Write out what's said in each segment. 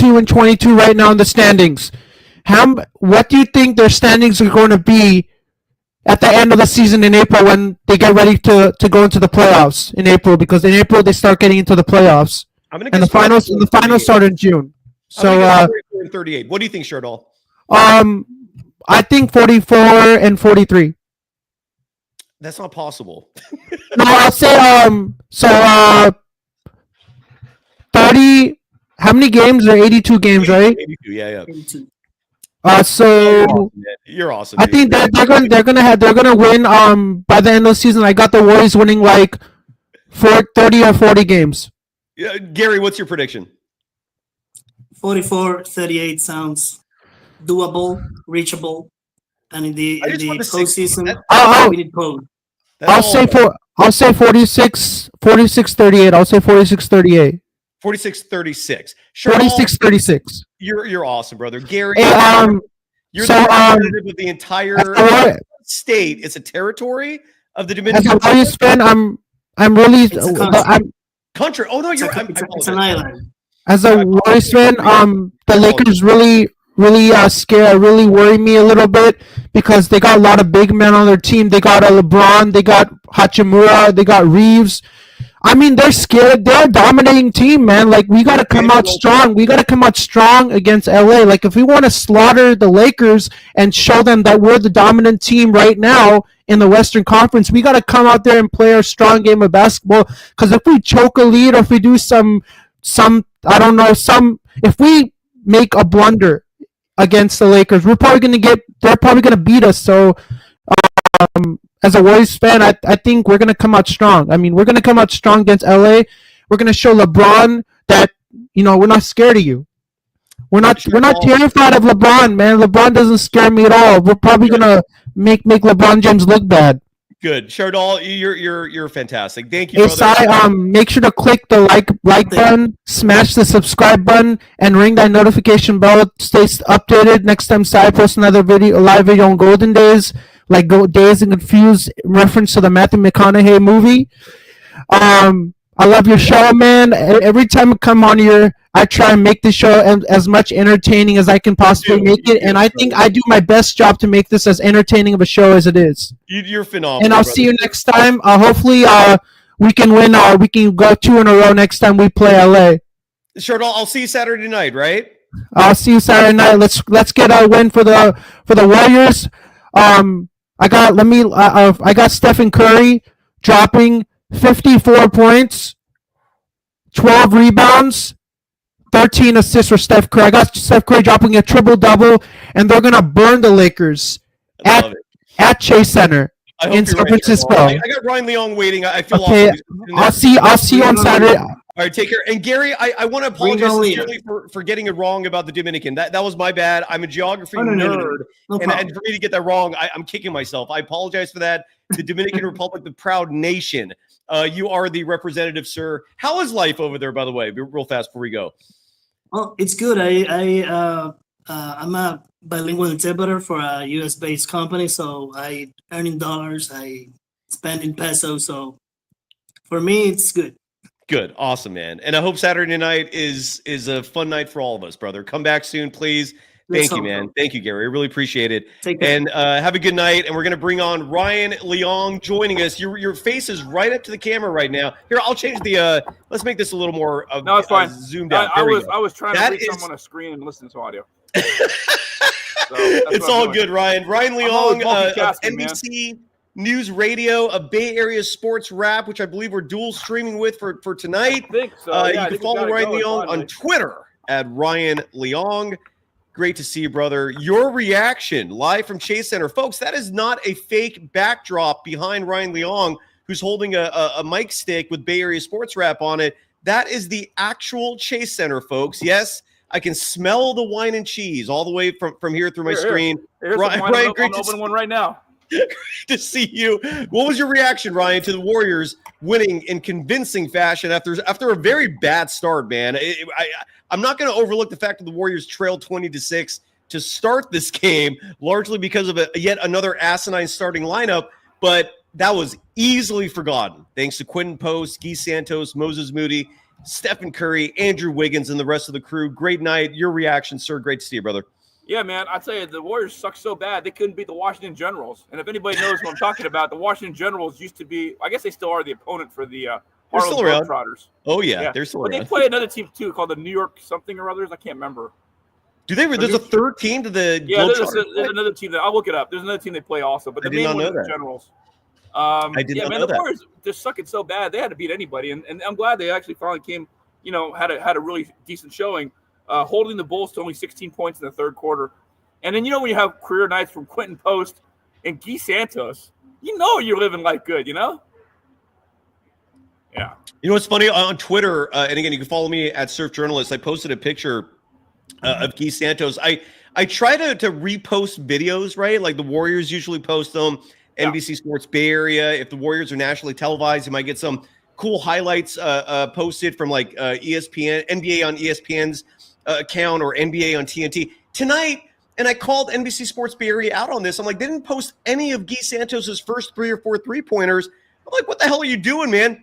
22 and 22 right now in the standings. What do you think their standings are going to be at the end of the season in April when they get ready to go into the playoffs in April? Because in April they start getting into the playoffs, and the finals start in June. So 38. What do you think, Sherdal? I think 44 and 43. That's not possible. No, I'll say 30. How many games? There are 82 games, right? 82, yeah. 82. So you're awesome. I think that they're gonna win. By the end of the season, I got the Warriors winning like 30 or 40 games. Yeah, Gary, what's your prediction? 44-38 sounds doable, reachable, and in the postseason, we need code. I'll say 46-38. I'll say 46-38. 46-36. 46-36. You're awesome, brother. Gary, you're so, the representative of the entire state. It's a territory of the Dominican. As a Warriors fan, I'm really country. Oh no, it's an island. As a Warriors fan, the Lakers really really worry me a little bit because they got a lot of big men on their team. They got a LeBron, they got Hachimura, they got Reeves. I mean, they're scared. They're a dominating team, man. Like, we got to come out strong. We got to come out strong against LA. Like, if we want to slaughter the Lakers and show them that we're the dominant team right now in the Western Conference, we got to come out there and play our strong game of basketball. Because if we choke a lead or if we do if we make a blunder against the Lakers, they're probably going to beat us. So, as a Warriors fan, I think we're going to come out strong. I mean, we're going to come out strong against LA. We're going to show LeBron that, we're not scared of you. We're not terrified of LeBron, man. LeBron doesn't scare me at all. We're probably going to make LeBron James look bad. Good. Shardal, you're fantastic. Thank you, brother. Hey, make sure to click the like button, smash the subscribe button, and ring that notification bell. Stay updated. Next time Sai posts another live video on Golden Days, like Daze and Confused, in reference to the Matthew McConaughey movie. I love your show, man. Every time I come on here, I try and make the show as much entertaining as I can possibly make it, and I think I do my best job to make this as entertaining of a show as it is. You're phenomenal. And I'll see you next time. Hopefully, we can win. We can go 2 in a row next time we play LA. Sure, I'll see you Saturday night, right? I'll see you Saturday night. Let's get a win for the Warriors. I got Stephen Curry dropping 54 points, 12 rebounds, 13 assists for Steph Curry. I got Steph Curry dropping a triple-double, and they're going to burn the Lakers at Chase Center in San Francisco. I got Ryan Leong waiting. I feel okay. I'll see you on Saturday. All right, take care. And Gary, I want to apologize sincerely for getting it wrong about the Dominican. That was my bad. I'm a geography nerd, and for me to get that wrong, I'm kicking myself. I apologize for that. The Dominican Republic, the proud nation. You are the representative, sir. How is life over there, by the way? Real fast before we go. Oh, it's good. I'm a bilingual interpreter for a U.S.-based company, so I earn in dollars, I spend in pesos. So for me, it's good. Good, awesome, man. And I hope Saturday night is a fun night for all of us, brother. Come back soon, please. Thank you, man. Thank you, Gary. I really appreciate it. Take care. And have a good night. And we're going to bring on Ryan Leong joining us. Your face is right up to the camera right now. Here, I'll change the let's make this a little more no, it's fine. Zoomed out. I was trying to read someone on a screen and listen to audio. So it's all good, Ryan. Ryan Leong of NBC News Radio, a Bay Area sports rap, which I believe we're dual streaming with for tonight. I think so. You can follow Ryan Leong on Twitter at Ryan Leong. Great to see you, brother. Your reaction live from Chase Center. Folks, that is not a fake backdrop behind Ryan Leong, who's holding a mic stick with Bay Area Sports Rap on it. That is the actual Chase Center, folks. Yes, I can smell the wine and cheese all the way from here through my screen. Here's Ryan, great to open one right now. Great to see you. What was your reaction, Ryan, to the Warriors winning in convincing fashion after a very bad start, man? I'm not going to overlook the fact that the Warriors trailed 20-6 to start this game, largely because of yet another asinine starting lineup, but that was easily forgotten thanks to Quentin Post, Guy Santos, Moses Moody, Stephen Curry, Andrew Wiggins, and the rest of the crew. Great night. Your reaction, sir. Great to see you, brother. Yeah, man. I tell you, the Warriors suck so bad they couldn't beat the Washington Generals. And if anybody knows what I'm talking about, the Washington Generals used to be. I guess they still are the opponent for the Harlem Globetrotters. Oh yeah, they're still around. But they play another team too called the New York something or others. I can't remember. Do they? There's a third team to the. Yeah, there's another team that I'll look it up. There's another team they play also, but the main one is the Generals. I did not know the that. Warriors just suck it so bad they had to beat anybody, and I'm glad they actually finally came. Had a really decent showing, holding the Bulls to only 16 points in the third quarter, and then when you have career nights from Quentin Post and Guy Santos, you're living life good, Yeah. What's funny on Twitter, and again, you can follow me at Surf Journalist. I posted a picture of Guy Santos. I try to repost videos, right? Like the Warriors usually post them. NBC Sports Bay Area. If the Warriors are nationally televised, you might get some cool highlights posted from like ESPN, NBA on ESPN's account or NBA on TNT tonight. And I called NBC Sports Bay Area out on this. I'm like, they didn't post any of Guy Santos's first 3 or 4 3-pointers. I'm like, what the hell are you doing, man?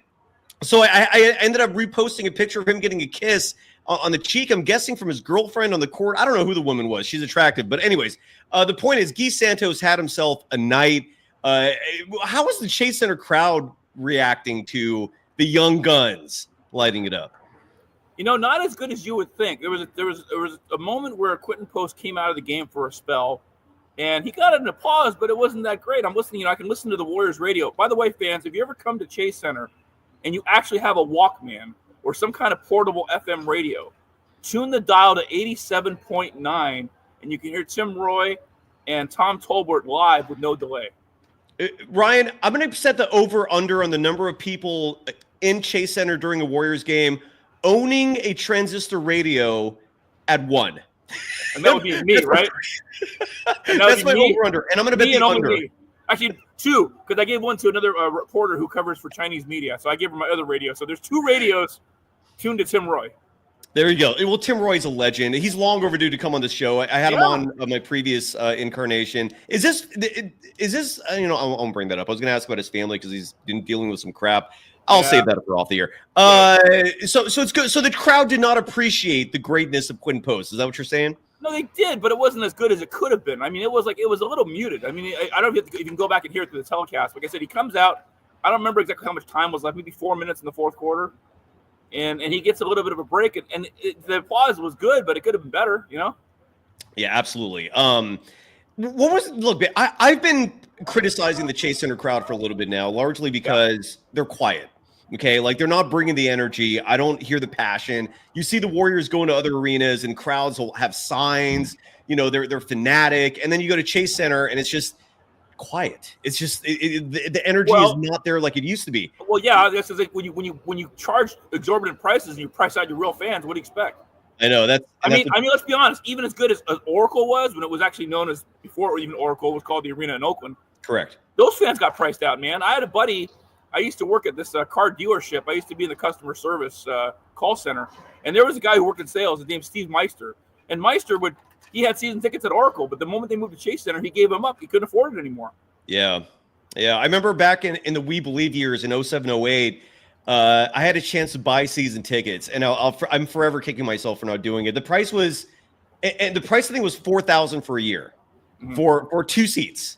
So I ended up reposting a picture of him getting a kiss on the cheek. I'm guessing from his girlfriend on the court. I don't know who the woman was. She's attractive. But anyways, the point is Guy Santos had himself a night. How was the Chase Center crowd reacting to the young guns lighting it up? Not as good as you would think. There was a moment where Quentin Post came out of the game for a spell, and he got an applause, but it wasn't that great. I'm listening. I can listen to the Warriors radio. By the way, fans, if you ever come to Chase Center and you actually have a Walkman or some kind of portable FM radio, tune the dial to 87.9, and you can hear Tim Roy and Tom Tolbert live with no delay. Ryan, I'm going to set the over-under on the number of people in Chase Center during a Warriors game owning a transistor radio at 1. And that would be me, right? That's my over-under. And I'm going to bet the under. Me. Actually, 2, because I gave one to another reporter who covers for Chinese media. So I gave her my other radio. So there's 2 radios tuned to Tim Roy. There you go. Well, Tim Roy's a legend. He's long overdue to come on the show. I had him on my previous incarnation. Is this? I won't bring that up. I was going to ask about his family because he's been dealing with some crap. I'll save that for off the air. So it's good. So the crowd did not appreciate the greatness of Quentin Post. Is that what you're saying? No, they did, but it wasn't as good as it could have been. I mean, it was a little muted. I mean, I don't know if you can go back and hear it through the telecast. Like I said, he comes out. I don't remember exactly how much time was left, maybe 4 minutes in the fourth quarter. And he gets a little bit of a break, and the applause was good, but it could have been better, Yeah, absolutely. Look, I've been criticizing the Chase Center crowd for a little bit now, largely because they're quiet. Okay, like they're not bringing the energy. I don't hear the passion. You see the Warriors going to other arenas, and crowds will have signs. They're fanatic, and then you go to Chase Center, and it's just quiet. It's just the energy is not there like it used to be. Well, yeah, this is like when you charge exorbitant prices and you price out your real fans, what do you expect? I know that's. I mean, let's be honest. Even as good as Oracle was when it was actually known as before, even Oracle was called the Arena in Oakland. Correct. Those fans got priced out, man. I had a buddy. I used to work at this car dealership. I used to be in the customer service call center, and there was a guy who worked in sales. His name's Steve Meister, and Meister he had season tickets at Oracle, but the moment they moved to Chase Center, he gave them up. He couldn't afford it anymore. Yeah. I remember back in the We Believe years in 07, 08, I had a chance to buy season tickets, and I'm forever kicking myself for not doing it. The price was, and the price I think was $4,000 for a year for 2 seats.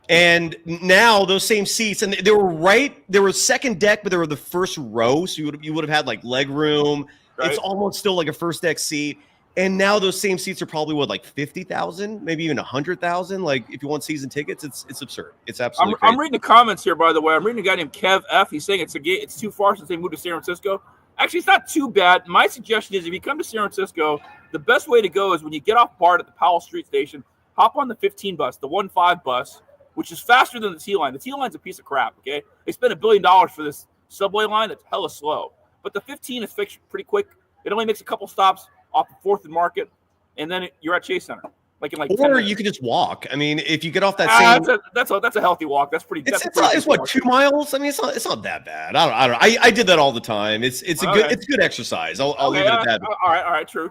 And now those same seats, and they were second deck, but they were the first row, so you would have had like leg room. Right. It's almost still like a first deck seat. And now those same seats are probably like 50,000, maybe even 100,000. Like if you want season tickets, it's absurd. It's absolutely. I'm reading the comments here, by the way. I'm reading a guy named Kev F. He's saying it's too far since they moved to San Francisco. Actually, it's not too bad. My suggestion is if you come to San Francisco, the best way to go is when you get off BART at the Powell Street station, hop on the 15 bus, the 1-5 bus, which is faster than the T-line. The T-line's a piece of crap. Okay, they spent $1 billion for this subway line that's hella slow, but the 15 is fixed pretty quick. It only makes a couple stops off of 4th and Market, and then you're at Chase Center. Or you could just walk. I mean, if you get off that same, that's a healthy walk. That's pretty. It's what 2 miles. I mean, it's not that bad. I don't know. I did that all the time. It's good exercise. I'll leave it at that. All right. True.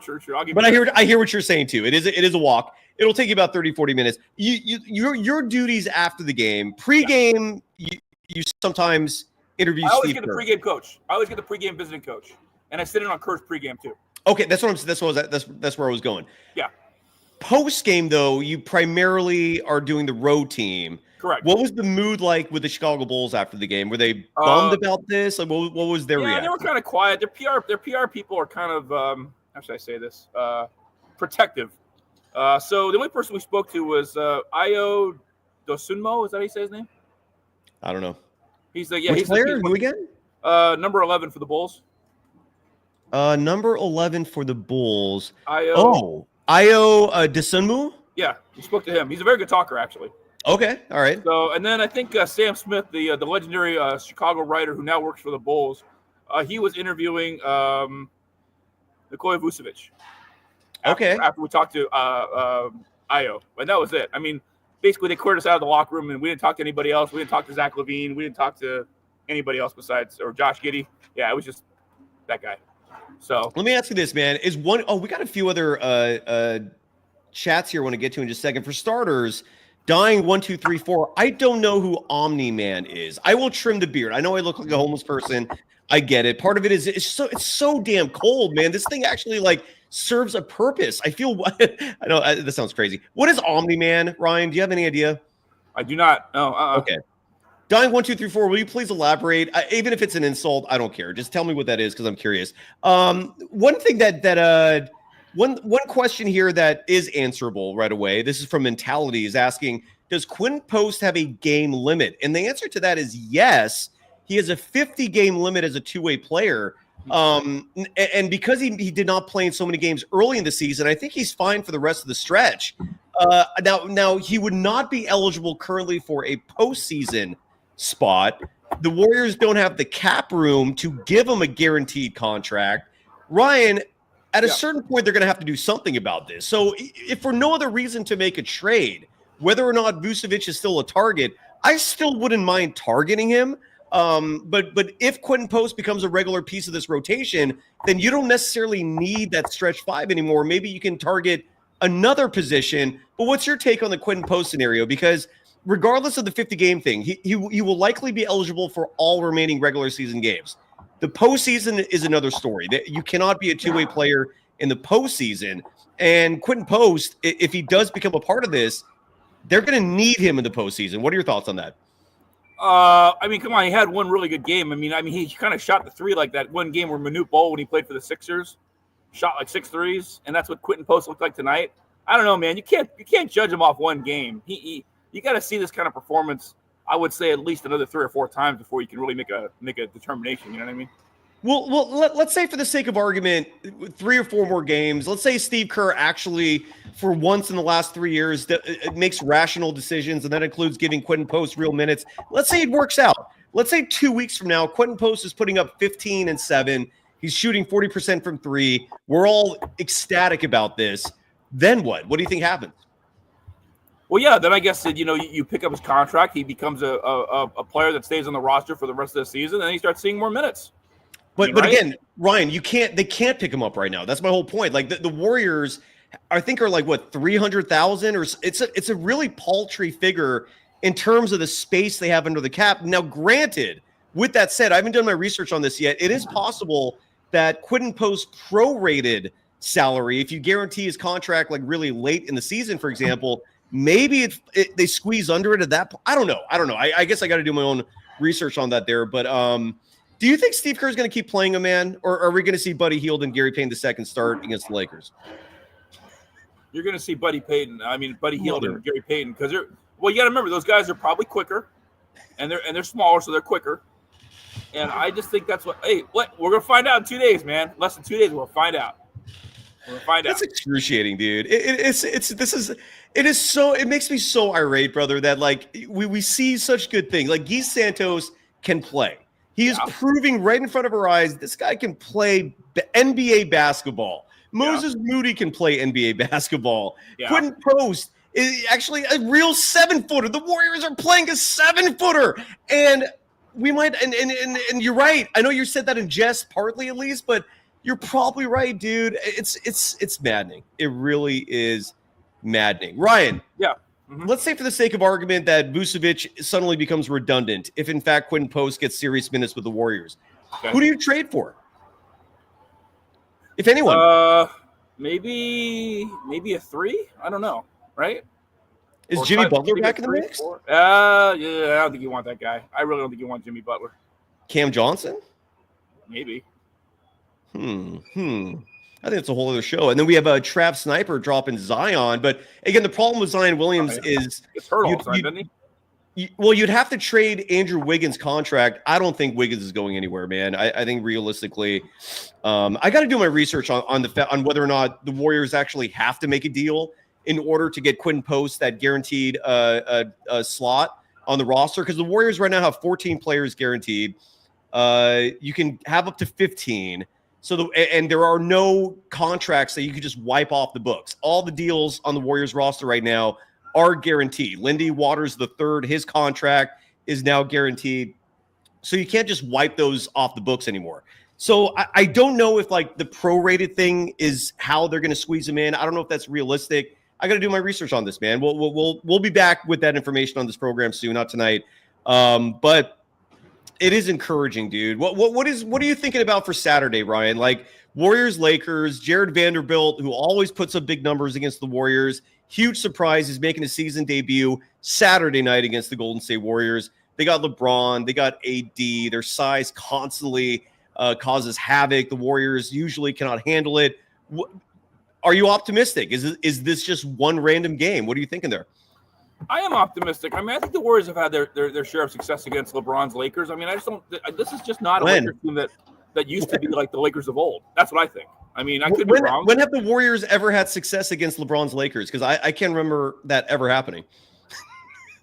But I hear what you're saying too. It is a walk. It'll take you about 30-40 minutes. Your duties after the game, pregame. You sometimes interview. I always get the pregame coach. I always get the pregame visiting coach. and I sit in on Kerr's pregame too. Okay, that's where I was going. Yeah. Post game though, you primarily are doing the road team. Correct. What was the mood like with the Chicago Bulls after the game? Were they bummed about this? Like, what was their reaction? They were kind of quiet. Their PR people are kind of how should I say this? Protective. So the only person we spoke to was Ayo Dosunmo. Is that how you say his name? I don't know. He's the Which player? Who again? Number 11 for the Bulls. Number 11 for the Bulls. Ayo Dosunmu? Yeah, we spoke to him. He's a very good talker, actually. Okay, all right. So, and then I think Sam Smith, the legendary Chicago writer who now works for the Bulls, he was interviewing Nikola Vucevic. After we talked to Ayo, and that was it. I mean, basically they cleared us out of the locker room, and we didn't talk to anybody else. We didn't talk to Zach LaVine. We didn't talk to anybody else besides or Josh Giddey. Yeah, it was just that guy. So let me ask you this, man: we got a few other chats here I want to get to in just a second. For starters, Dying 1234. I don't know who Omni Man is. I will trim the beard. I know I look like a homeless person. I get it. Part of it is it's so damn cold, man. This thing actually like serves a purpose. I feel I know this sounds crazy. What is Omni Man, Ryan? Do you have any idea? I do not. No. Okay. Dying 1234. Will you please elaborate? Even if it's an insult, I don't care. Just tell me what that is because I'm curious. One thing one question here that is answerable right away. This is from Mentality is asking, does Quinn Post have a game limit? And the answer to that is yes. He has a 50 game limit as a two-way player. And because he did not play in so many games early in the season, I think he's fine for the rest of the stretch. Now he would not be eligible currently for a postseason spot. The Warriors don't have the cap room to give him a guaranteed contract. Ryan, at a certain point, they're going to have to do something about this. So if for no other reason to make a trade, whether or not Vucevic is still a target, I still wouldn't mind targeting him. But if Quentin Post becomes a regular piece of this rotation, then you don't necessarily need that stretch five anymore. Maybe you can target another position. But what's your take on the Quentin Post scenario? Because regardless of the 50-game thing, he will likely be eligible for all remaining regular season games. The postseason is another story. You cannot be a two-way player in the postseason. And Quentin Post, if he does become a part of this, they're going to need him in the postseason. What are your thoughts on that? I mean, come on. He had one really good game. I mean, he kind of shot the three like that one game where Manute Bol, when he played for the Sixers, shot like 6 threes, and that's what Quentin Post looked like tonight. I don't know, man. You can't judge him off one game. You got to see this kind of performance, I would say, at least another 3 or 4 times before you can really make a determination. You know what I mean? Well, let's say for the sake of argument, 3 or 4 more games. Let's say Steve Kerr actually, for once in the last 3 years, makes rational decisions, and that includes giving Quentin Post real minutes. Let's say it works out. Let's say 2 weeks from now, Quentin Post is putting up 15 and 7. He's shooting 40% from 3. We're all ecstatic about this. Then what? What do you think happens? Well, yeah, then I guess that, you pick up his contract. He becomes a player that stays on the roster for the rest of the season, and then he starts seeing more minutes. But again, Ryan, they can't pick him up right now. That's my whole point. Like the Warriors, I think are like what 300,000 or it's a really paltry figure in terms of the space they have under the cap. Now, granted, with that said, I haven't done my research on this yet. It is possible that Quentin Post prorated salary, if you guarantee his contract like really late in the season, for example, maybe they squeeze under it at that point. I don't know. I guess I got to do my own research on that there, but do you think Steve Kerr is going to keep playing a man, or are we going to see Buddy Hield and Gary Payton II start against the Lakers? You're going to see Buddy Hield and Gary Payton because you got to remember those guys are probably quicker, and they're smaller, so they're quicker. And I just think that's what we're going to find out in 2 days, man. Less than 2 days, we'll find out. That's excruciating, dude. It makes me so irate, brother, that like we see such good things. Like Guy Santos can play. He is proving right in front of our eyes this guy can play NBA basketball. Moses Moody can play NBA basketball. Yeah. Quentin Post is actually a real 7-footer. The Warriors are playing a 7-footer. And we might and you're right. I know you said that in jest, partly at least, but you're probably right, dude. It's maddening. It really is maddening. Ryan. Yeah. Mm-hmm. Let's say for the sake of argument that Vucevic suddenly becomes redundant if, in fact, Quentin Post gets serious minutes with the Warriors. Okay. Who do you trade for? if anyone? Maybe a 3. I don't know. Right? Is Or Jimmy five, Butler maybe back in the 3, mix? 4. Yeah, I don't think you want that guy. I really don't think you want Jimmy Butler. Cam Johnson? Maybe. I think it's a whole other show. And then we have a Trav Sniper dropping Zion. But again, the problem with Zion Williams is It's hurt all the time, doesn't he? you'd have to trade Andrew Wiggins' contract. I don't think Wiggins is going anywhere, man. I think realistically, I got to do my research on whether or not the Warriors actually have to make a deal in order to get Quinton Post that guaranteed a slot on the roster, because the Warriors right now have 14 players guaranteed. You can have up to 15. And there are no contracts that you could just wipe off the books. All the deals on the Warriors roster right now are guaranteed. Lindy Waters III, his contract is now guaranteed. So you can't just wipe those off the books anymore. So I don't know if like the prorated thing is how they're going to squeeze them in. I don't know if that's realistic. I got to do my research on this, man. We'll be back with that information on this program soon, not tonight. But it is encouraging, dude. What are you thinking about for Saturday, Ryan? Like Warriors, Lakers, Jared Vanderbilt, who always puts up big numbers against the Warriors. Huge surprise. He's making a season debut Saturday night against the Golden State Warriors. They got LeBron. They got AD. Their size constantly causes havoc. The Warriors usually cannot handle it. Are you optimistic? Is this just one random game? What are you thinking there? I am optimistic. I mean, I think the Warriors have had their share of success against LeBron's Lakers. I mean, I just don't. This is just not a Lakers team that used to be like the Lakers of old. That's what I think. I mean, I could be wrong. When have the Warriors ever had success against LeBron's Lakers? Because I can't remember that ever happening.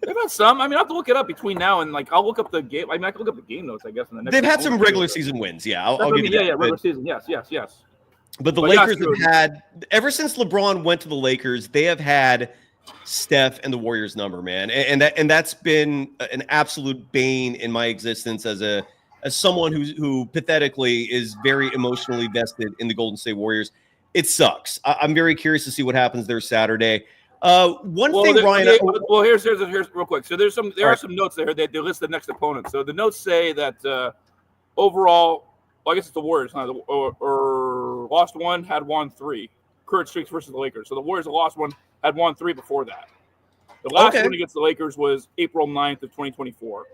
They've had some. I mean, I have to look it up between now and like I'll look up the game. I mean, I can look up the game notes, I guess. In the next They've had some regular season wins. Yeah, I'll give you that. Yeah, regular season. Yes. But the Lakers have had, ever since LeBron went to the Lakers, they have had Steph and the Warriors number, man, and that's been an absolute bane in my existence as someone who pathetically is very emotionally vested in the Golden State Warriors. It sucks. I'm very curious to see what happens there Saturday. Ryan. Here's real quick. So there are some notes there that they list the next opponent. So the notes say that overall, well, I guess it's the Warriors, or lost one, had won 3. Current streaks versus the Lakers. So the Warriors lost one, had won 3 before that. The last win against the Lakers was April 9th of 2024.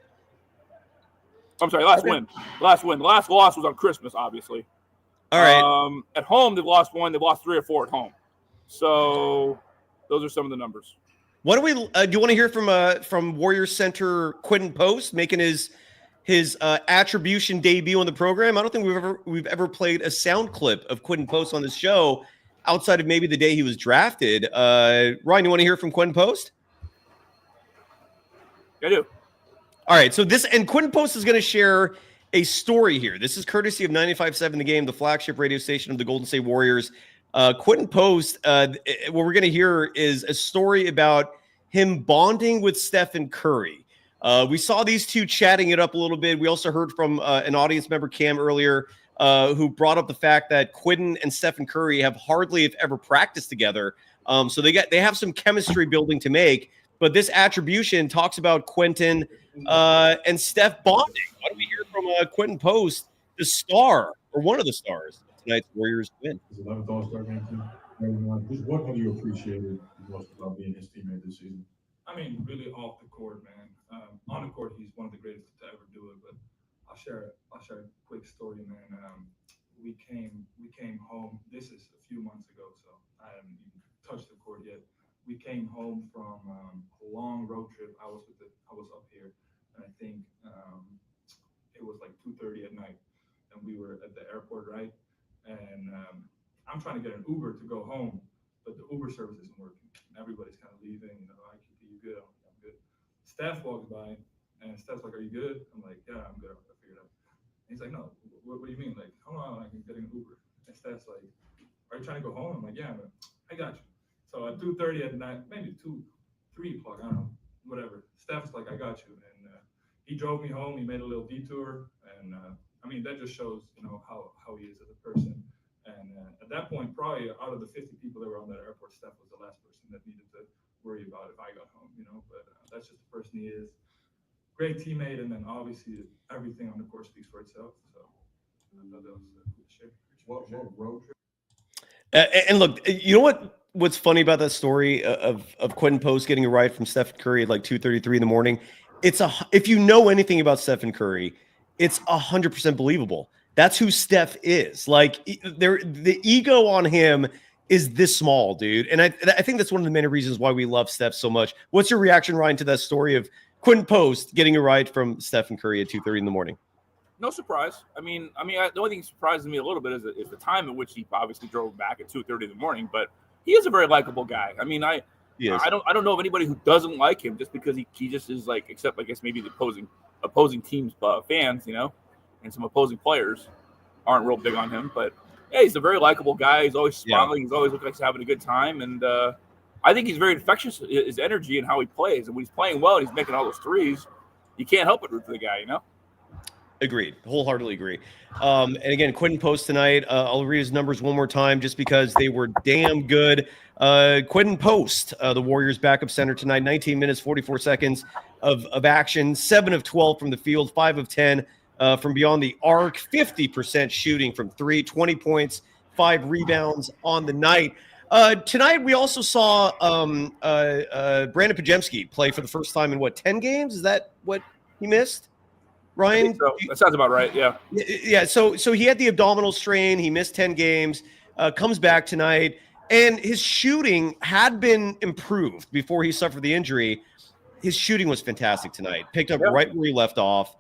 I'm sorry, last win. The last loss was on Christmas, obviously. All right. At home, they've lost 1. They've lost 3 or 4 at home. So those are some of the numbers. What do we? Do you want to hear from Warriors center Quinton Post making his attribution debut on the program? I don't think we've ever played a sound clip of Quinton Post on this show outside of maybe the day he was drafted. Ryan, you want to hear from Quinton Post? I do. All right. So Quinton Post is going to share a story here. This is courtesy of 95.7 The Game, the flagship radio station of the Golden State Warriors. Quinton Post, what we're going to hear is a story about him bonding with Stephen Curry. We saw these two chatting it up a little bit. We also heard from an audience member, Cam, earlier, who brought up the fact that Quinton and Stephen Curry have hardly, if ever, practiced together. So they have some chemistry building to make. But this attribution talks about Quinton and Steph bonding. Why don't we hear from Quinton Post, the star, or one of the stars of tonight's Warriors win? His 11th All-Star game, everyone. Just what have you appreciated most about being his teammate this season? I mean, really off the court, man. On the court, he's one of the greatest to ever do it. But I'll share a quick story, man. We came home. This is a few months ago, so I haven't even touched the court yet. We came home from a long road trip. I was up here, and I think it was like 2:30 at night, and we were at the airport, right? And I'm trying to get an Uber to go home, but the Uber service isn't working. Everybody's kind of leaving. You good? I'm good. Steph walks by, and Steph's like, "Are you good?" I'm like, "Yeah, I'm good. I figured it out." And he's like, "No, what do you mean? Like, hold on, I can get an Uber." And Steph's like, "Are you trying to go home?" I'm like, "Yeah, but I got you." So at 2:30 at night, maybe 3 o'clock, I don't know, whatever. Steph's like, "I got you," and he drove me home. He made a little detour, and I mean that just shows, how he is as a person. And at that point, probably out of the 50 people that were on that airport, Steph was the last person that needed to worry about if I got home, But that's just the person he is. Great teammate, and then obviously everything on the court speaks for itself. So that was cool to share. What road trip And look, you know what's funny about that story of Quentin Post getting a ride from Stephen Curry at like 2:33 in the morning? If you know anything about Stephen Curry, it's 100% believable. That's who Steph is. Like the ego on him is this small, dude. And I think that's one of the many reasons why we love Steph so much. What's your reaction, Ryan, to that story of Quentin Post getting a ride from Stephen Curry at 2:30 in the morning? No surprise. The only thing that surprises me a little bit is the time at which he obviously drove back at 2:30 in the morning. But he is a very likable guy. I don't know of anybody who doesn't like him just because he just is like, except I guess maybe the opposing teams fans, and some opposing players aren't real big on him. But yeah, he's a very likable guy. He's always smiling. He's always looking like he's having a good time, and I think he's very infectious. His energy and how he plays, and when he's playing well and he's making all those threes, you can't help but root for the guy, Agreed. Wholeheartedly agree. And again, Quentin Post tonight, I'll read his numbers one more time just because they were damn good. Quentin Post, the Warriors backup center tonight, 19 minutes, 44 seconds of action, 7 of 12 from the field, 5 of 10 from beyond the arc, 50% shooting from 3, 20 points, 5 rebounds on the night. Tonight, we also saw Brandon Pajemski play for the first time in 10 games? Is that what he missed? Ryan, so. That sounds about right. Yeah. Yeah. So he had the abdominal strain. He missed 10 games, comes back tonight, and his shooting had been improved before he suffered the injury. His shooting was fantastic tonight. Picked up right where he left off,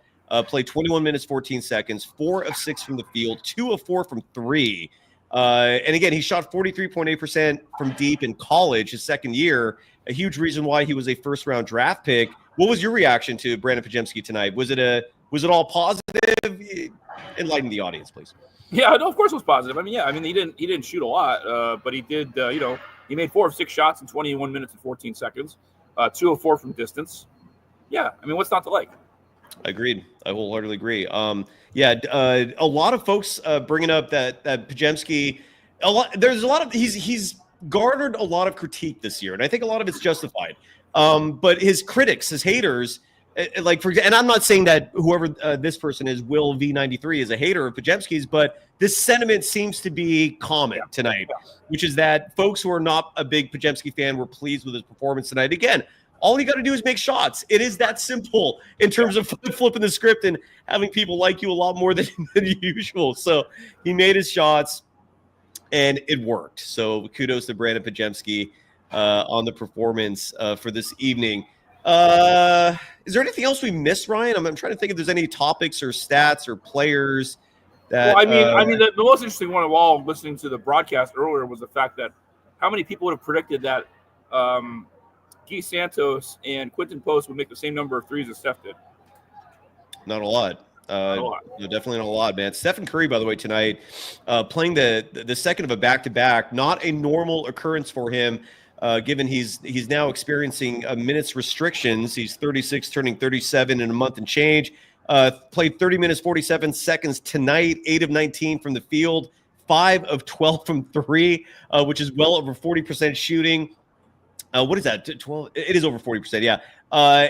played 21 minutes, 14 seconds, 4 of 6 from the field, 2 of 4 from 3. And again, he shot 43.8% from deep in college, his second year, a huge reason why he was a first-round draft pick. What was your reaction to Brandon Pajemski tonight? Was it all positive? Enlighten the audience, please. Yeah, no, of course it was positive. He didn't shoot a lot, but he did. He made 4 of 6 shots in 21 minutes and 14 seconds, 2 of 4 from distance. Yeah, what's not to like? Agreed. I wholeheartedly agree. A lot of folks bringing up that Pajemski. There's a lot of he's garnered a lot of critique this year, and I think a lot of it's justified. But his critics, his haters. And I'm not saying that whoever this person is, Will V93, is a hater of Pajemski's, but this sentiment seems to be common tonight, which is that folks who are not a big Pajemski fan were pleased with his performance tonight. Again, all you got to do is make shots. It is that simple in terms of flipping the script and having people like you a lot more than usual. So he made his shots, and it worked. So kudos to Brandon Pajemski on the performance for this evening. Is there anything else we missed, Ryan? I'm trying to think if there's any topics or stats or players that. Well, the most interesting one of all, listening to the broadcast earlier, was the fact that how many people would have predicted that Guy Santos and Quentin Post would make the same number of threes as Steph did. Not a lot. Definitely not a lot, man. Stephen Curry, by the way, tonight playing the second of a back-to-back, not a normal occurrence for him. Given he's now experiencing minutes restrictions. He's 36, turning 37 in a month and change. Played 30 minutes, 47 seconds tonight, 8 of 19 from the field, 5 of 12 from 3, which is well over 40% shooting. What is that? 12? It is over 40%, yeah.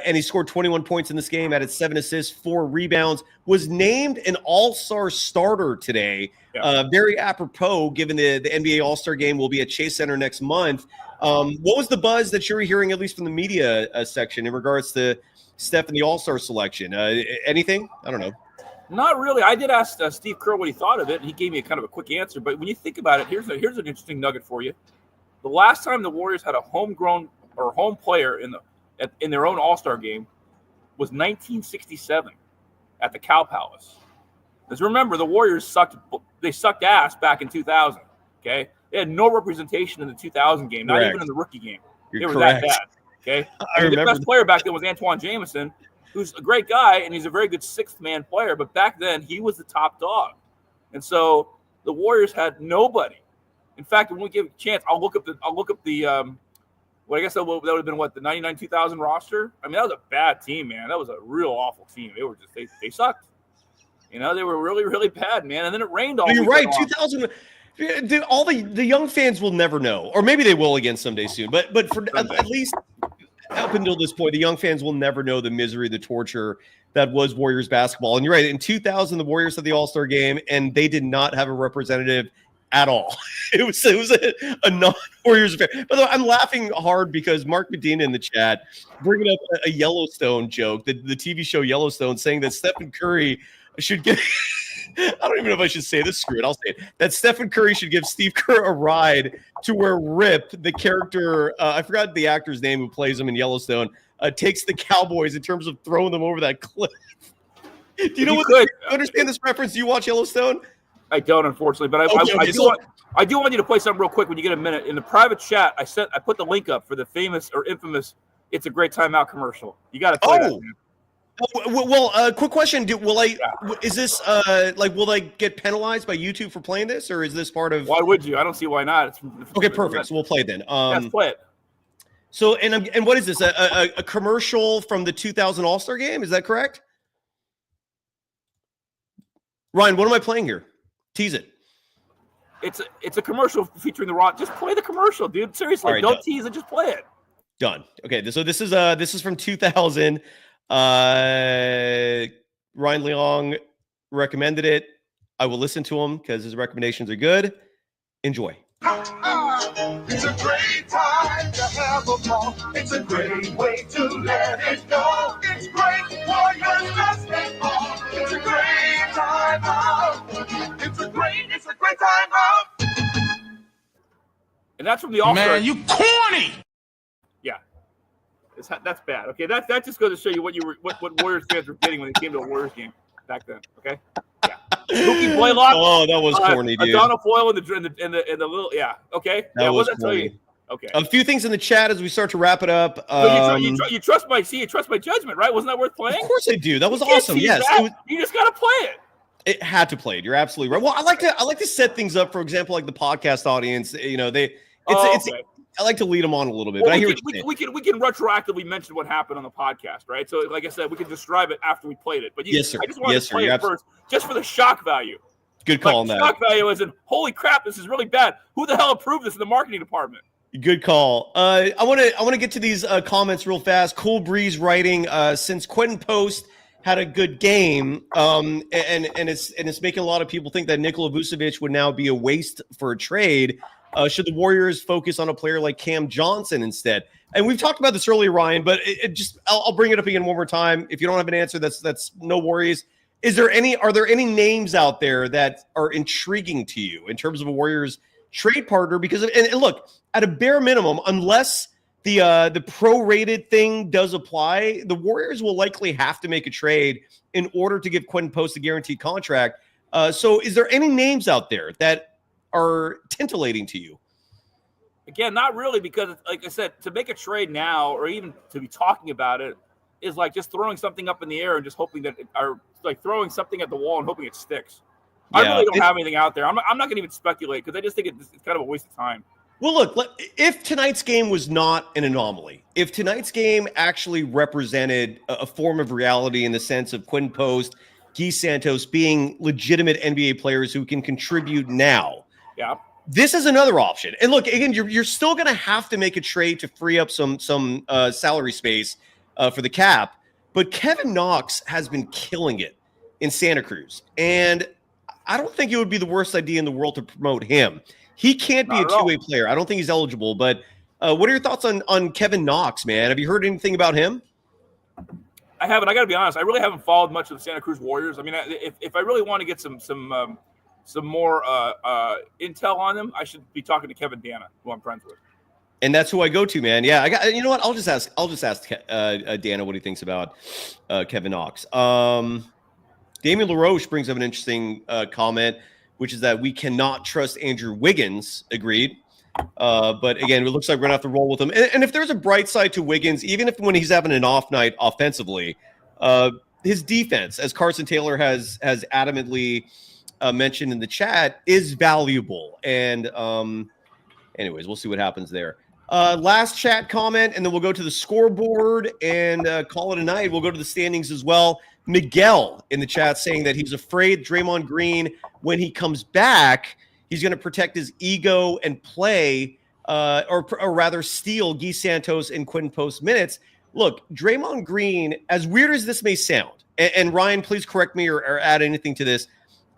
And he scored 21 points in this game, added 7 assists, 4 rebounds, was named an all-star starter today. Very apropos, given the NBA All-Star game will be at Chase Center next month. What was the buzz that you're hearing, at least from the media section, in regards to Steph and the All-Star selection? Anything? I don't know. Not really. I did ask Steve Kerr what he thought of it, and he gave me a kind of a quick answer. But when you think about it, here's an interesting nugget for you. The last time the Warriors had a homegrown or home player in their own All-Star game was 1967 at the Cow Palace. Because remember, the Warriors sucked ass back in 2000. Okay, they had no representation in the 2000 game, not even in the rookie game. They were that bad. Okay, the best player back then was Antoine Jameson, who's a great guy and he's a very good sixth man player. But back then he was the top dog, and so the Warriors had nobody. In fact, when we give a chance, I'll look up the I guess that would have been the 99-2000 roster. That was a bad team, man. That was a real awful team. They were just they sucked. They were really, really bad, man. And then it rained all. You're right. 2000. All the young fans will never know, or maybe they will again someday soon. But for at least up until this point, the young fans will never know the misery, the torture that was Warriors basketball. And you're right. In 2000, the Warriors had the All-Star game, and they did not have a representative at all. It was a non-Warriors affair. By the way, I'm laughing hard because Mark Medina in the chat bringing up a Yellowstone joke, the TV show Yellowstone, saying that Stephen Curry should get. I don't even know if I should say this. Screw it. I'll say it. That Stephen Curry should give Steve Kerr a ride to where Rip, the character, I forgot the actor's name who plays him in Yellowstone, takes the Cowboys in terms of throwing them over that cliff. Do you know what? You understand this reference? Do you watch Yellowstone? I don't, unfortunately, but I do want you to play something real quick when you get a minute. In the private chat, I put the link up for the famous or infamous "It's a Great Time Out" commercial. You got to play that. Man. Well, quick question: Is this will I get penalized by YouTube for playing this, or is this part of? Why would you? I don't see why not. Okay, perfect. So we'll play it then. Let's play it. So and what is this? A commercial from the 2000 All-Star Game? Is that correct? Ryan, what am I playing here? Tease it. It's a commercial featuring the Rock. Just play the commercial, dude. Seriously, right, don't tease it. Just play it. Done. Okay, so this is from 2000. Ryan Leong recommended it. I will listen to him because his recommendations are good. Enjoy. It's a great time to have a ball. It's a great way to let it go. It's great Warriors basketball. It's a great time out. It's a great time out. And that's from the All-Star. Man, you corny. Yeah. That's bad. Okay, that just goes to show you what Warriors fans were getting when they came to a Warriors game back then. Okay, yeah. Mookie Blaylock. Oh, that was corny, dude. Donna Foyle and the little Okay, that was what corny. Tell you? Okay. A few things in the chat as we start to wrap it up. You trust my judgment, right? Wasn't that worth playing? Of course I do. That was awesome. Yes, you just gotta play it. It had to play it. You're absolutely right. Well, I like to set things up. For example, like the podcast audience. You know, I like to lead them on a little bit. Well, but we can retroactively mention what happened on the podcast, right? So, like I said, we can describe it after we played it. But yes, sir. I just wanted to play it first, just for the shock value. Good call on that. Shock value is in, holy crap, this is really bad. Who the hell approved this in the marketing department? Good call. I want to get to these comments real fast. Cool Breeze writing, since Quentin Post had a good game, and it's making a lot of people think that Nikola Vucevic would now be a waste for a trade. Should the Warriors focus on a player like Cam Johnson instead? And we've talked about this earlier, Ryan, but I'll bring it up again one more time. If you don't have an answer, that's no worries. Are there any names out there that are intriguing to you in terms of a Warriors trade partner? Because and look, at a bare minimum, unless the prorated thing does apply, the Warriors will likely have to make a trade in order to give Quentin Post a guaranteed contract. So is there any names out there that are titillating to you? Again, not really, because like I said, to make a trade now or even to be talking about it is like just throwing something up in the air and just hoping that or like throwing something at the wall and hoping it sticks. Yeah, I really don't have anything out there. I'm not going to even speculate because I just think it's kind of a waste of time. Well, look, if tonight's game was not an anomaly, if tonight's game actually represented a form of reality in the sense of Quentin Post, Guy Santos being legitimate NBA players who can contribute now, yeah, this is another option. And look, again, you're still going to have to make a trade to free up some salary space for the cap. But Kevin Knox has been killing it in Santa Cruz, and I don't think it would be the worst idea in the world to promote him. He can't be a two-way player. I don't think he's eligible. But what are your thoughts on Kevin Knox, man? Have you heard anything about him? I haven't. I got to be honest. I really haven't followed much of the Santa Cruz Warriors. I mean, if I really want to get some more intel on them, I should be talking to Kevin Dana, who I'm friends with. And that's who I go to, man. Yeah, I got. You know what? I'll just ask Dana what he thinks about Kevin Knox. Damien LaRoche brings up an interesting comment, which is that we cannot trust Andrew Wiggins. Agreed. But again, it looks like we're going to have to roll with him. And if there's a bright side to Wiggins, even if when he's having an off night offensively, his defense, as Carson Taylor has adamantly mentioned in the chat, is valuable. And anyways, we'll see what happens there. Last chat comment, and then we'll go to the scoreboard and call it a night. We'll go to the standings as well. Miguel in the chat saying that he's afraid Draymond Green, when he comes back, he's going to protect his ego and play, or rather steal Guy Santos and Quentin Post minutes. Look, Draymond Green, as weird as this may sound, and Ryan, please correct me or add anything to this,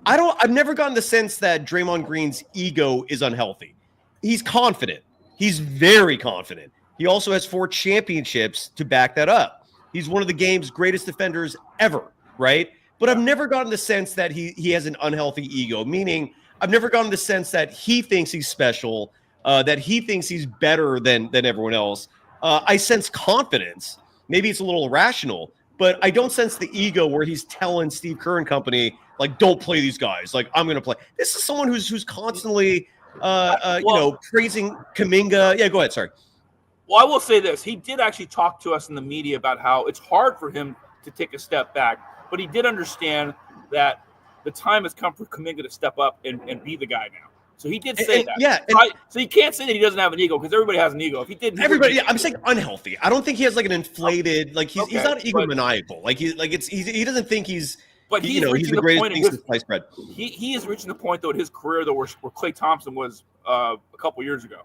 I've never gotten the sense that Draymond Green's ego is unhealthy. He's confident. He's very confident. He also has 4 championships to back that up. He's one of the game's greatest defenders ever, right? But I've never gotten the sense that he has an unhealthy ego, meaning I've never gotten the sense that he thinks he's special, that he thinks he's better than everyone else. I sense confidence. Maybe it's a little irrational, but I don't sense the ego where he's telling Steve Kerr and company, like, don't play these guys. Like, I'm going to play. This is someone who's constantly, praising Kuminga. Yeah, go ahead. Sorry. Well, I will say this. He did actually talk to us in the media about how it's hard for him to take a step back, but he did understand that the time has come for Kuminga to step up and be the guy now. So he did say that. Yeah. So you can't say that he doesn't have an ego because everybody has an ego. If he didn't, everybody. Yeah, I'm saying unhealthy. I don't think he has like an inflated. Like he's not egomaniacal. Like he doesn't think he's. But he's the greatest thing since sliced bread. He is reaching the point though in his career though where Klay Thompson was a couple years ago.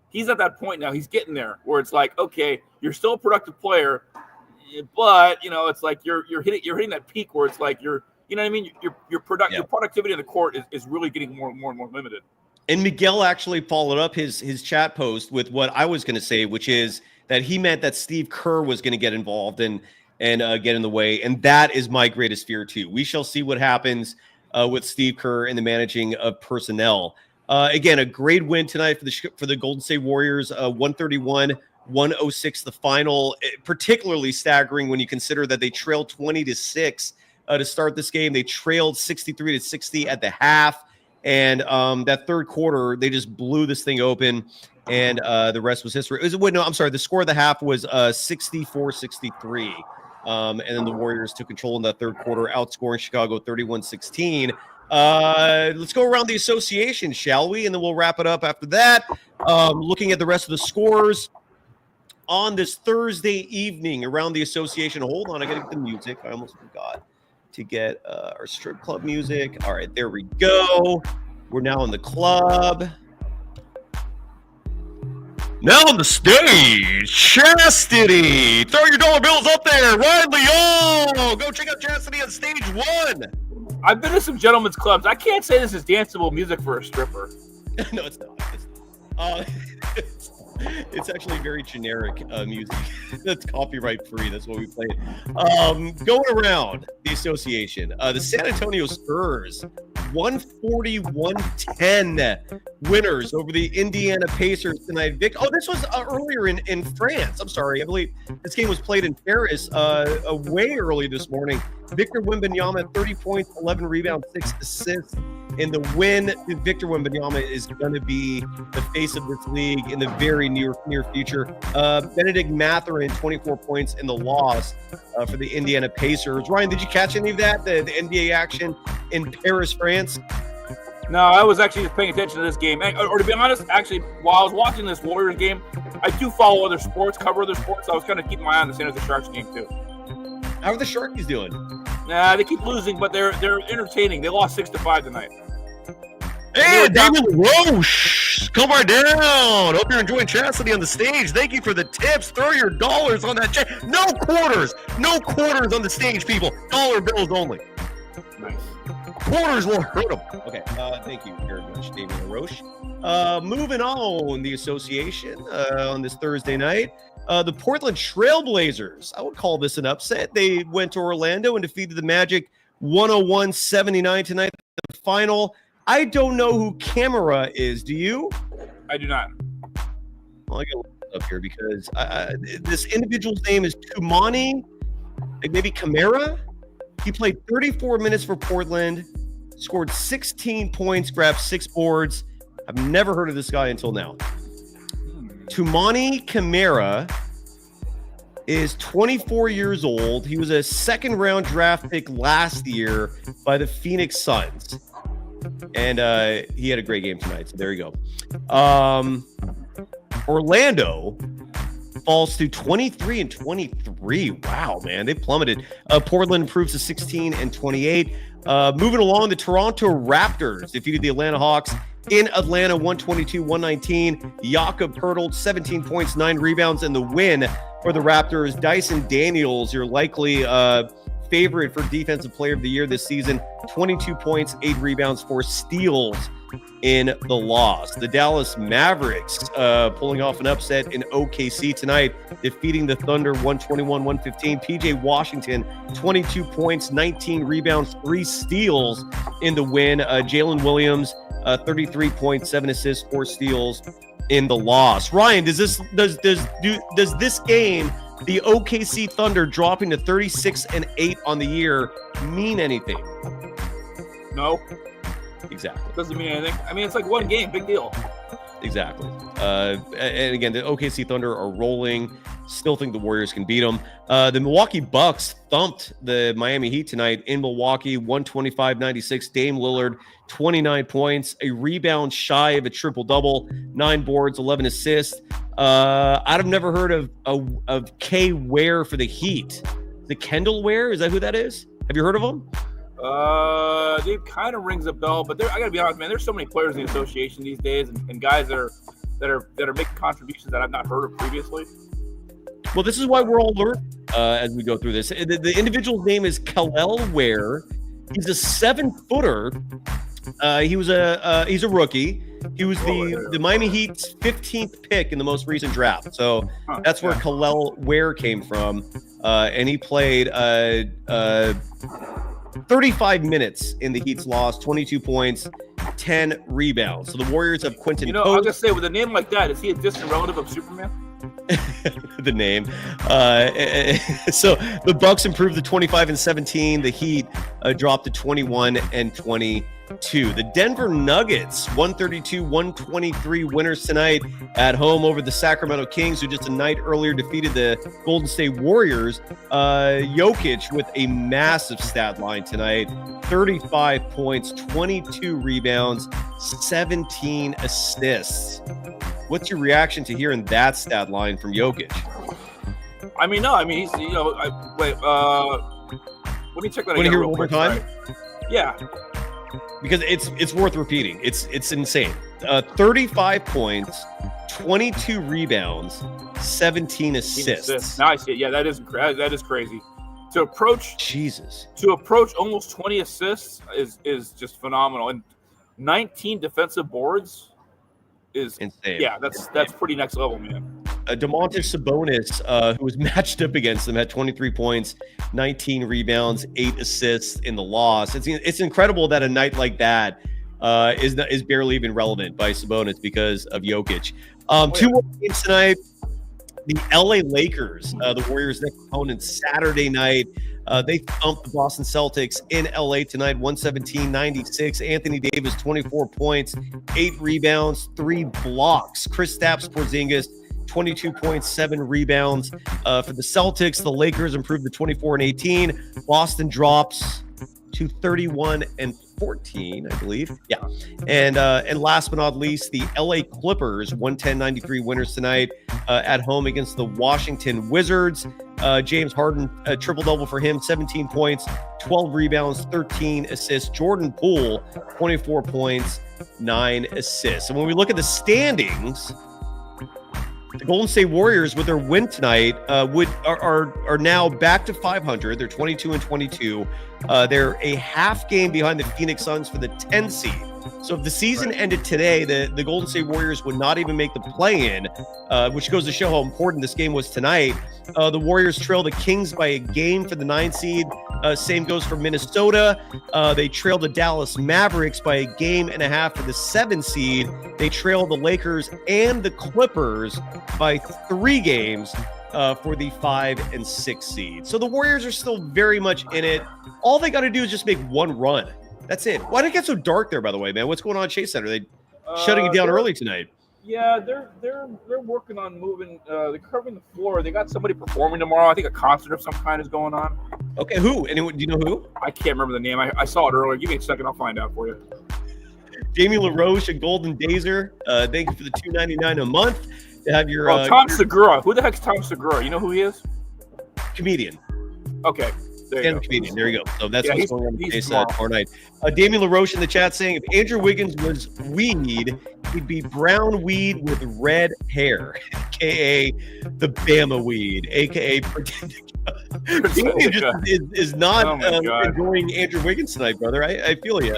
He's at that point now. He's getting there where it's like, okay, you're still a productive player, but it's like you're hitting that peak where it's like your productivity in the court is really getting more and more limited. And Miguel actually followed up his chat post with what I was going to say, which is that he meant that Steve Kerr was going to get involved and get in the way, and that is my greatest fear too. We shall see what happens with Steve Kerr and the managing of personnel. Again, a great win tonight for the Golden State Warriors, 131-106 the final, particularly staggering when you consider that they trailed 20-6 to start this game. They trailed 63-60 at the half, and that third quarter, they just blew this thing open, and the rest was history. The score of the half was 64-63, and then the Warriors took control in that third quarter, outscoring Chicago 31-16. Let's go around the association, shall we? And then we'll wrap it up after that. Looking at the rest of the scores on this Thursday evening around the association. Hold on, I got to get the music. I almost forgot to get our strip club music. All right, there we go. We're now in the club. Now on the stage, Chastity. Throw your dollar bills up there. Ryan Leon. Go check out Chastity on stage 1. I've been to some gentlemen's clubs. I can't say this is danceable music for a stripper. No, it's not. It's actually very generic music. That's copyright free. That's what we played. Going around the association, the San Antonio Spurs, 140-110 winners over the Indiana Pacers tonight. This was earlier in France. I'm sorry. I believe this game was played in Paris way early this morning. Victor Wembanyama, 30 points, 11 rebounds, 6 assists. In the win, Victor Wembanyama is going to be the face of this league in the very near future. Benedict Mathurin, 24 points in the loss for the Indiana Pacers. Ryan, did you catch any of that, the NBA action in Paris, France? No, I was actually just paying attention to this game. Or to be honest, actually, while I was watching this Warriors game, I do follow other sports, cover other sports. So I was kind of keeping my eye on the San Jose Sharks game too. How are the Sharkies doing? Nah, they keep losing, but they're entertaining. They lost 6-5 tonight. Hey, David Roche, come right down. Hope you're enjoying Chastity on the stage. Thank you for the tips. Throw your dollars on that check. No quarters on the stage, people. Dollar bills only. Nice. Quarters will hurt them. Okay, thank you very much, David Roche. Moving on, the association on this Thursday night. The Portland Trailblazers, I would call this an upset. They went to Orlando and defeated the Magic 101-79 tonight. The final. I don't know who Camera is. Do you? I do not. Well, I got to look it up here because this individual's name is Tumani, maybe Camara. He played 34 minutes for Portland, scored 16 points, grabbed 6 boards. I've never heard of this guy until now. Tumani Camara is 24 years old. He was a second-round draft pick last year by the Phoenix Suns. And he had a great game tonight. So there you go. Orlando falls to 23-23. Wow, man, they plummeted. Portland improves to 16-28. Moving along, the Toronto Raptors defeated the Atlanta Hawks in Atlanta, 122-119. Jakob Poeltl, 17 points, 9 rebounds, and the win for the Raptors. Dyson Daniels, your likely favorite for Defensive Player of the Year this season. 22 points, 8 rebounds, 4 steals in the loss. The Dallas Mavericks pulling off an upset in OKC tonight, defeating the Thunder 121-115. PJ Washington, 22 points, 19 rebounds, 3 steals in the win. Jalen Williams, 33 points, 7 assists, 4 steals in the loss. Ryan, does this game, the OKC Thunder dropping to 36-8 on the year, mean anything? No. Exactly. Doesn't mean anything. I mean, it's like one game, big deal. Exactly. And again, the OKC Thunder are rolling. Still think the Warriors can beat them. The Milwaukee Bucks thumped the Miami Heat tonight in Milwaukee, 125-96. Dame Lillard, 29 points, a rebound shy of a triple-double, 9 boards, 11 assists. I've never heard of K. Ware for the Heat. The Kendall Ware, is that who that is? Have you heard of him? It kind of rings a bell, but I gotta be honest, man. There's so many players in the association these days, and guys that are making contributions that I've not heard of previously. Well, this is why we're all learning as we go through this. The individual's name is Kel'el Ware. He's a 7-footer. He's a rookie. He was the Miami Heat's 15th pick in the most recent draft. So that's where Kel'el Ware came from, and he played 35 minutes in the Heat's loss, 22 points, 10 rebounds. So the Warriors have Quentin Pope. I'll just say, with a name like that, is he a distant relative of Superman? The name. So the Bucks improved to 25-17. The Heat dropped to 21-22. The Denver Nuggets, 132-123 winners tonight at home over the Sacramento Kings, who just a night earlier defeated the Golden State Warriors. Jokic with a massive stat line tonight, 35 points, 22 rebounds, 17 assists. What's your reaction to hearing that stat line from Jokic? He's, wait, let me check that again. Want to hear real one more quick, time? right? Yeah. Because it's worth repeating. It's insane. 35 points, 22 rebounds, 17 assists. Nice. Yeah, that is crazy. To approach almost 20 assists is just phenomenal. And 19 defensive boards is insane. Yeah, that's pretty next level, man. Domantas Sabonis, who was matched up against them, had 23 points, 19 rebounds, 8 assists in the loss. It's incredible that a night like that is barely even relevant by Sabonis because of Jokic. Two more games tonight. The LA Lakers, the Warriors' next opponent, Saturday night. They thumped the Boston Celtics in LA tonight, 117-96. Anthony Davis, 24 points, 8 rebounds, 3 blocks. Kristaps Porzingis, 22 points, 7 rebounds. For the Celtics, the Lakers improved to 24-18. Boston drops to 31-14, I believe. Yeah. And last but not least, the LA Clippers, 110-93 winners tonight at home against the Washington Wizards. James Harden, a triple-double for him, 17 points, 12 rebounds, 13 assists. Jordan Poole, 24 points, 9 assists. And when we look at the standings, the Golden State Warriors, with their win tonight, are now back to 500. They're 22-22. They're a half game behind the Phoenix Suns for the 10 seed. So if the season ended today, the Golden State Warriors would not even make the play-in, which goes to show how important this game was tonight. The Warriors trail the Kings by a game for the 9 seed. Same goes for Minnesota. They trail the Dallas Mavericks by a game and a half for the 7 seed. They trail the Lakers and the Clippers by 3 games for the 5 and 6 seed. So the Warriors are still very much in it. All they got to do is just make one run. That's it. Why did it get so dark there, by the way, man? What's going on at Chase Center? They shutting it down early tonight. Yeah, they're working on moving. They're covering the floor. They got somebody performing tomorrow. I think a concert of some kind is going on. Okay, who? Anyone? Do you know who? I can't remember the name. I saw it earlier. Give me a second. I'll find out for you. Jamie LaRoche and Golden Dazer. Thank you for the $2.99 a month to have your. Tom Segura. Who the heck's Tom Segura? You know who he is? Comedian. Okay. There you go. Comedian. There you go. So that's what's going on in the case tomorrow night. Damien LaRoche in the chat saying, if Andrew Wiggins was weed, he'd be brown weed with red hair, a.k.a. the Bama weed, a.k.a. Damian just is not Oh my God. enjoying Andrew Wiggins tonight, brother. I feel you.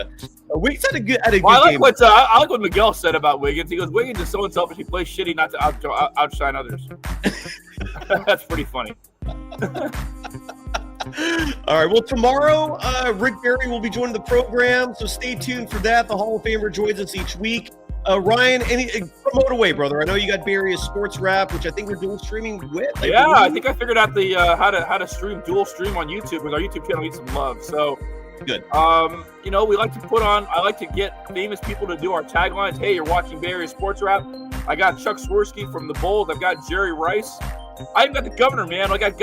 Wiggins had a good Well, game. I like what Miguel said about Wiggins. He goes, Wiggins is so unselfish. He plays shitty not to outshine others. That's pretty funny. All right. Well, tomorrow, Rick Barry will be joining the program, so stay tuned for that. The Hall of Famer joins us each week. Ryan, promote away, brother. I know you got Barry's Sports Wrap, which I think we're doing streaming with. I think I figured out the how to stream dual stream on YouTube because our YouTube channel needs some love. So good. We like to I like to get famous people to do our taglines. Hey, you're watching Barry's Sports Wrap. I got Chuck Swirsky from the Bulls. I've got Jerry Rice. I even got the governor, man. I got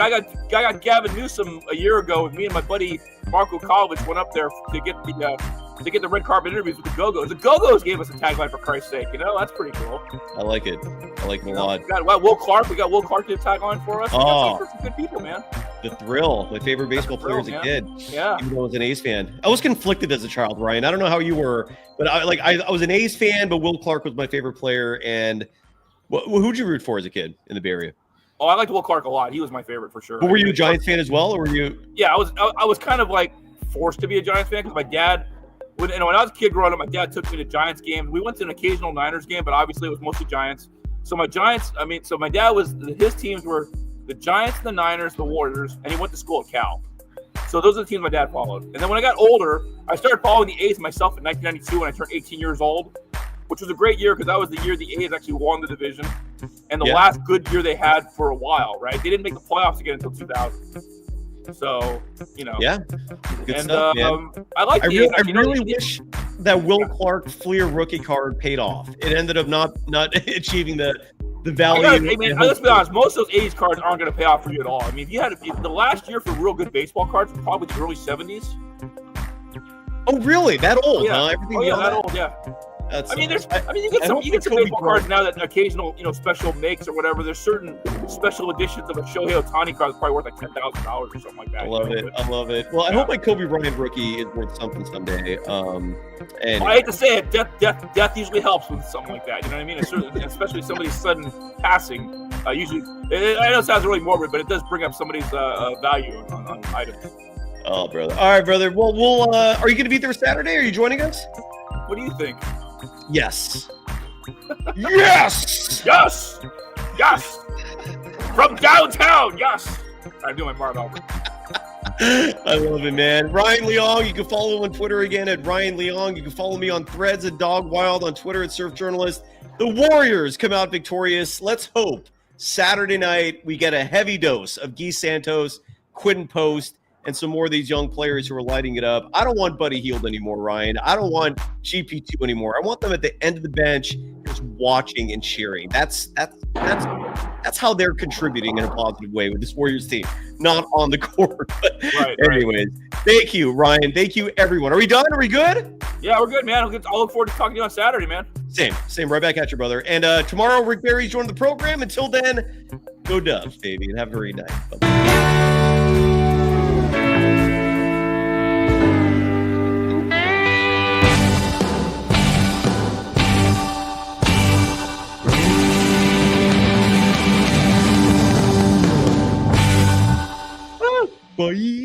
Gavin Newsom a year ago with me and my buddy Marco Kolovich went up there to get the red carpet interviews with the Go-Go's. The Go-Go's gave us a tagline, for Christ's sake. That's pretty cool. I like it. I like it a lot. We got Will Clark. We got Will Clark did a tagline for us. We got some good people, man. The Thrill, my favorite baseball player as a kid. Yeah. Even though I was an A's fan. I was conflicted as a child, Ryan. I don't know how you were, but I was an A's fan, but Will Clark was my favorite player. And who'd you root for as a kid in the Bay Area? Oh, I liked Will Clark a lot. He was my favorite for sure. But were you a Giants fan as well, or were you? Yeah, I was kind of like forced to be a Giants fan because my dad. When I was a kid growing up, my dad took me to Giants games. We went to an occasional Niners game, but obviously it was mostly Giants. So my dad his teams were the Giants, the Niners, the Warriors, and he went to school at Cal. So those are the teams my dad followed. And then when I got older, I started following the A's myself in 1992 when I turned 18 years old, which was a great year because that was the year the A's actually won the division and the last good year they had for a while, right? They didn't make the playoffs again until 2000. So, Yeah. Good stuff, man. I really wish that Will Clark Fleer rookie card paid off. It ended up not achieving the value. Let's be honest. Most of those A's cards aren't going to pay off for you at all. I mean, if the last year for real good baseball cards was probably the early 70s. Oh, really? That old? Yeah. Huh? Everything that old. Yeah. You get some baseball cards now that occasional, special makes or whatever. There's certain special editions of a Shohei Ohtani card that's probably worth like $10,000 or something like that. I love it. Well, I hope my Kobe Bryant rookie is worth something someday. And I hate to say it, death usually helps with something like that. You know what I mean? Especially somebody's sudden passing. Usually, I know it sounds really morbid, but it does bring up somebody's value on items. Oh, brother. All right, brother. Well, are you going to be there Saturday? Are you joining us? What do you think? Yes. Yes. Yes. Yes. From downtown. Yes. I'm doing Marv Albert. I love it, man. Ryan Leong, you can follow him on Twitter again at Ryan Leong. You can follow me on Threads at Dog Wild, on Twitter at Surf Journalist. The Warriors come out victorious. Let's hope Saturday night we get a heavy dose of Guy Santos, Quinton Post, and some more of these young players who are lighting it up. I don't want Buddy Hield anymore, Ryan. I don't want GP2 anymore. I want them at the end of the bench just watching and cheering. That's how they're contributing in a positive way with this Warriors team, not on the court. But anyways, thank you, Ryan. Thank you, everyone. Are we done? Are we good? Yeah, we're good, man. I'll look forward to talking to you on Saturday, man. Same. Right back at you, brother. And tomorrow, Rick Barry's joining the program. Until then, go Dubs, baby, and have a great night. Bye-bye. Bye.